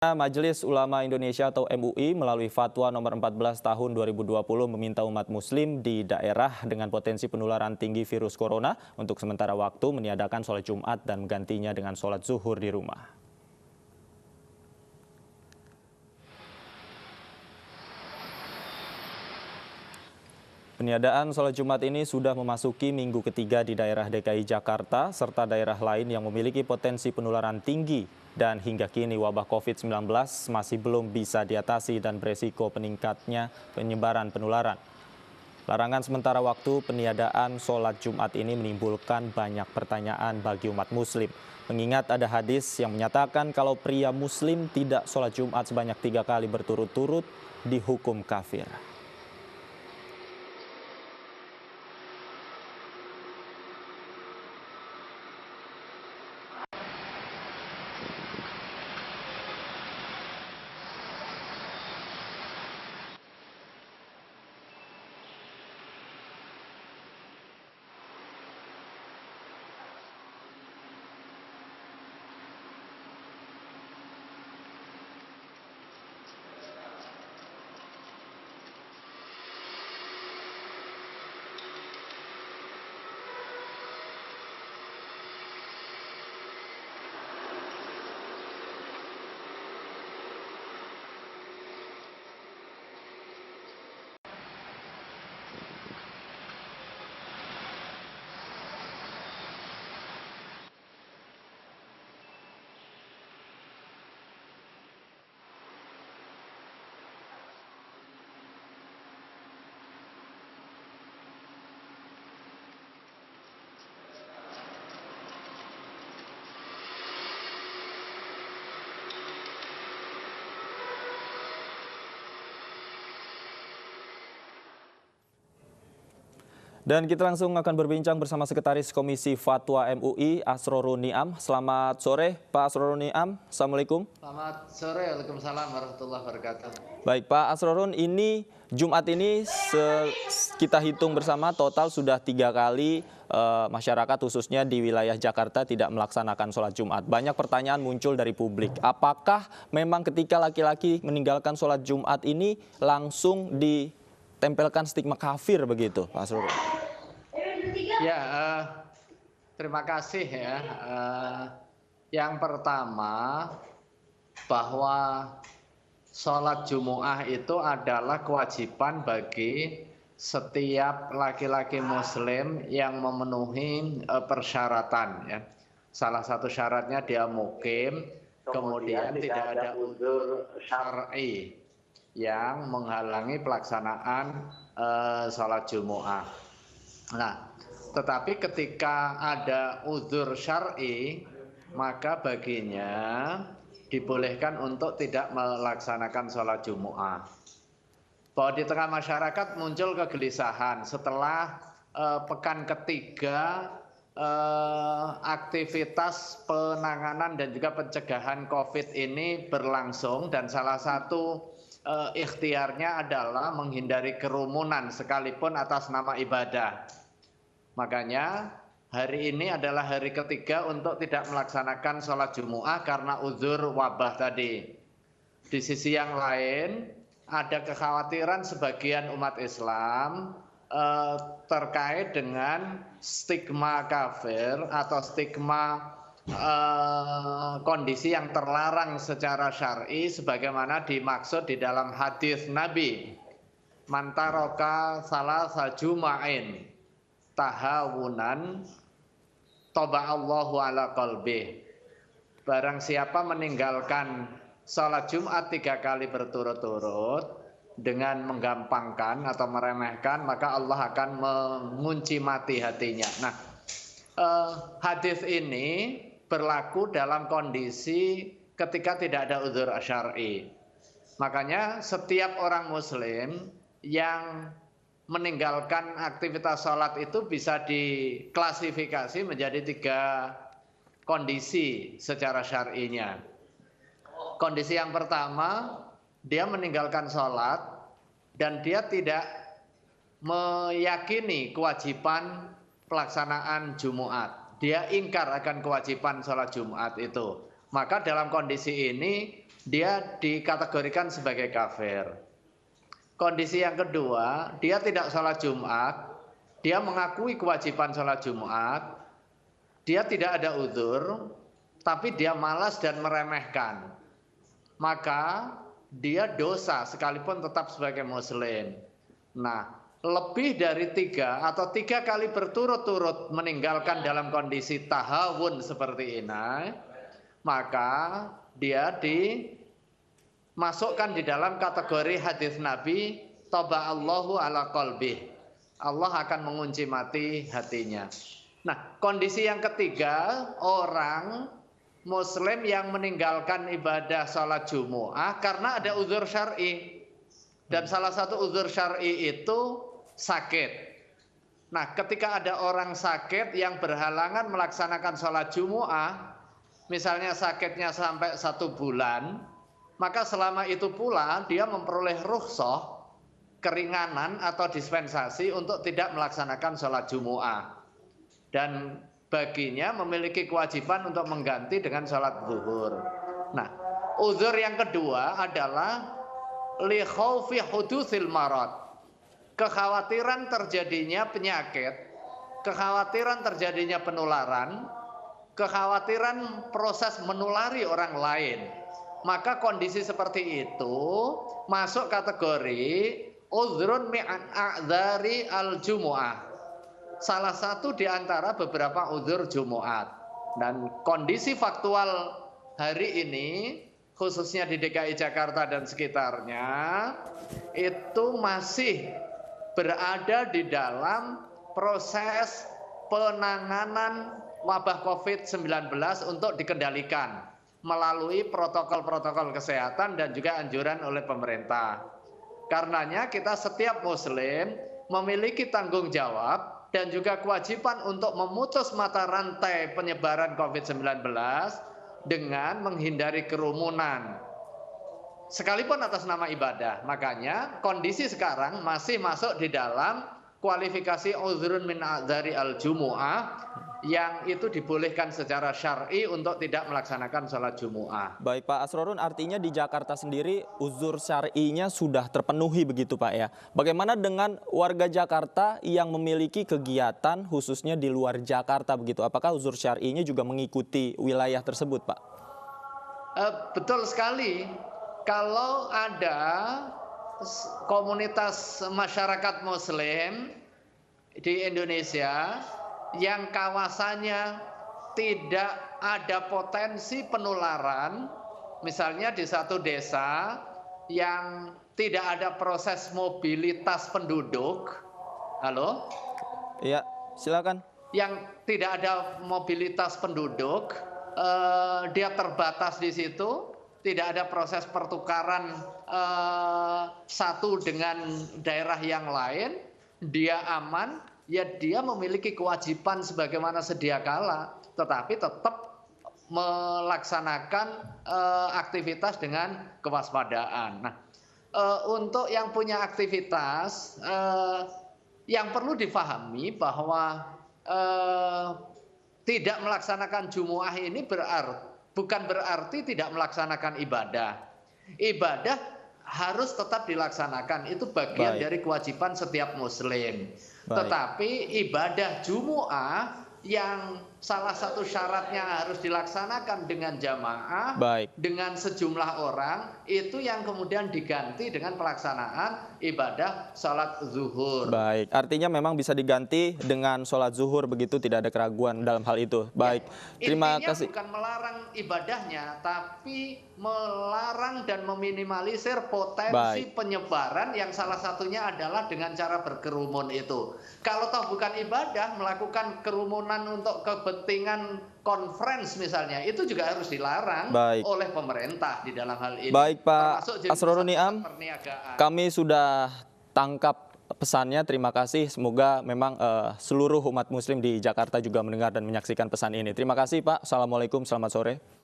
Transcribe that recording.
Majelis Ulama Indonesia atau MUI melalui Fatwa nomor 14 tahun 2020 meminta umat muslim di daerah dengan potensi penularan tinggi virus corona untuk sementara waktu meniadakan sholat Jumat dan menggantinya dengan sholat zuhur di rumah. Peniadaan sholat Jumat ini sudah memasuki minggu ketiga di daerah DKI Jakarta serta daerah lain yang memiliki potensi penularan tinggi dan hingga kini wabah COVID-19 masih belum bisa diatasi dan beresiko peningkatnya penyebaran penularan. Larangan sementara waktu peniadaan sholat Jumat ini menimbulkan banyak pertanyaan bagi umat muslim. Mengingat ada hadis yang menyatakan kalau pria muslim tidak sholat Jumat sebanyak 3 kali berturut-turut dihukum kafir. Dan kita langsung akan berbincang bersama Sekretaris Komisi Fatwa MUI, Asrorun Niam. Selamat sore, Pak Asrorun Niam. Assalamualaikum. Selamat sore, Waalaikumsalam warahmatullahi wabarakatuh. Baik, Pak Asrorun, ini Jumat ini kita hitung bersama total sudah 3 kali masyarakat khususnya di wilayah Jakarta tidak melaksanakan sholat Jumat. Banyak pertanyaan muncul dari publik. Apakah memang ketika laki-laki meninggalkan sholat Jumat ini langsung ditempelkan stigma kafir begitu, Pak Asrorun? Ya, terima kasih ya. Yang pertama, bahwa sholat Jumu'ah itu adalah kewajiban bagi setiap laki-laki muslim yang memenuhi persyaratan ya. Salah satu syaratnya dia mukim, kemudian tidak ada uzur syar'i yang menghalangi pelaksanaan sholat Jumu'ah. Nah, tetapi ketika ada uzur syar'i, maka baginya dibolehkan untuk tidak melaksanakan sholat Jumu'ah. Bahwa di tengah masyarakat muncul kegelisahan setelah pekan ketiga aktivitas penanganan dan juga pencegahan COVID ini berlangsung, dan salah satu ikhtiarnya adalah menghindari kerumunan sekalipun atas nama ibadah. Makanya hari ini adalah hari ketiga untuk tidak melaksanakan sholat Jumu'ah karena uzur wabah tadi. Di sisi yang lain, ada kekhawatiran sebagian umat Islam terkait dengan stigma kafir atau stigma kondisi yang terlarang secara syar'i sebagaimana dimaksud di dalam hadis Nabi. Man taraka salasa juma'in tahawunan taba'allahu ala qalbih. Barang siapa meninggalkan sholat Jumat 3 kali berturut-turut dengan menggampangkan atau meremehkan, maka Allah akan mengunci mati hatinya. Nah, hadis ini berlaku dalam kondisi ketika tidak ada uzur syar'i. Makanya setiap orang muslim yang meninggalkan aktivitas sholat itu bisa diklasifikasi menjadi 3 kondisi secara syar'inya. Kondisi yang pertama, dia meninggalkan sholat dan dia tidak meyakini kewajiban pelaksanaan Jumat. Dia ingkar akan kewajiban sholat Jumat itu. Maka dalam kondisi ini dia dikategorikan sebagai kafir. Kondisi yang kedua, dia tidak sholat Jumat, dia mengakui kewajiban sholat Jumat, dia tidak ada uzur, tapi dia malas dan meremehkan. Maka dia dosa sekalipun tetap sebagai muslim. Nah, lebih dari 3 atau 3 kali berturut-turut meninggalkan dalam kondisi tahawun seperti ini, maka dia dimasukkan di dalam kategori hadis Nabi, taba'allahu ala qalbih. Allah akan mengunci mati hatinya. Nah, kondisi yang ketiga, orang Muslim yang meninggalkan ibadah sholat Jumu'ah karena ada uzur syar'i. Dan salah satu uzur syar'i itu sakit. Nah, ketika ada orang sakit yang berhalangan melaksanakan sholat Jumu'ah, misalnya sakitnya sampai 1 bulan, maka selama itu pula dia memperoleh rukhsah, keringanan atau dispensasi untuk tidak melaksanakan sholat Jumu'ah. Dan baginya memiliki kewajiban untuk mengganti dengan sholat zuhur. Nah, uzur yang kedua adalah li khaufi hudutsil marad. Kekhawatiran terjadinya penyakit, kekhawatiran terjadinya penularan, kekhawatiran proses menulari orang lain. Maka kondisi seperti itu masuk kategori uzrun mi'an a'dzari al-jumu'ah. Salah satu di antara beberapa uzur Jumat. Dan kondisi faktual hari ini, khususnya di DKI Jakarta dan sekitarnya, itu masih berada di dalam proses penanganan wabah COVID-19 untuk dikendalikan melalui protokol-protokol kesehatan dan juga anjuran oleh pemerintah. Karenanya kita setiap muslim memiliki tanggung jawab dan juga kewajiban untuk memutus mata rantai penyebaran COVID-19 dengan menghindari kerumunan. Sekalipun atas nama ibadah. Makanya kondisi sekarang masih masuk di dalam kualifikasi uzrun min a'dzari al-jumu'ah, yang itu dibolehkan secara syar'i untuk tidak melaksanakan sholat Jumu'ah. Baik Pak Asrorun, artinya di Jakarta sendiri uzur syar'inya sudah terpenuhi begitu Pak ya. Bagaimana dengan warga Jakarta yang memiliki kegiatan khususnya di luar Jakarta begitu? Apakah uzur syar'inya juga mengikuti wilayah tersebut Pak? Betul sekali. Kalau ada komunitas masyarakat Muslim di Indonesia yang kawasannya tidak ada potensi penularan, misalnya di satu desa yang tidak ada proses mobilitas penduduk, halo? Iya, silakan. Yang tidak ada mobilitas penduduk, dia terbatas di situ, tidak ada proses pertukaran satu dengan daerah yang lain, dia aman. Ya dia memiliki kewajiban sebagaimana sedia kala, tetapi tetap melaksanakan aktivitas dengan kewaspadaan. Nah, untuk yang punya aktivitas, yang perlu difahami bahwa tidak melaksanakan Jumu'ah ini bukan berarti tidak melaksanakan ibadah. Ibadah harus tetap dilaksanakan, itu bagian dari kewajiban setiap muslim. Tetapi ibadah Jumu'ah yang salah satu syaratnya harus dilaksanakan dengan jamaah, dengan sejumlah orang, itu yang kemudian diganti dengan pelaksanaan ibadah sholat zuhur. Baik, artinya memang bisa diganti dengan sholat zuhur begitu, tidak ada keraguan dalam hal itu. Baik, ya, terima kasih. Bukan melarang ibadahnya, tapi melarang dan meminimalisir potensi penyebaran yang salah satunya adalah dengan cara berkerumun itu. Kalau toh bukan ibadah, melakukan kerumunan untuk kepentingan conference misalnya, itu juga harus dilarang oleh pemerintah di dalam hal ini. Baik Pak Asrorun Niam, kami sudah tangkap pesannya, terima kasih. Semoga memang seluruh umat muslim di Jakarta juga mendengar dan menyaksikan pesan ini. Terima kasih Pak, Assalamualaikum, selamat sore.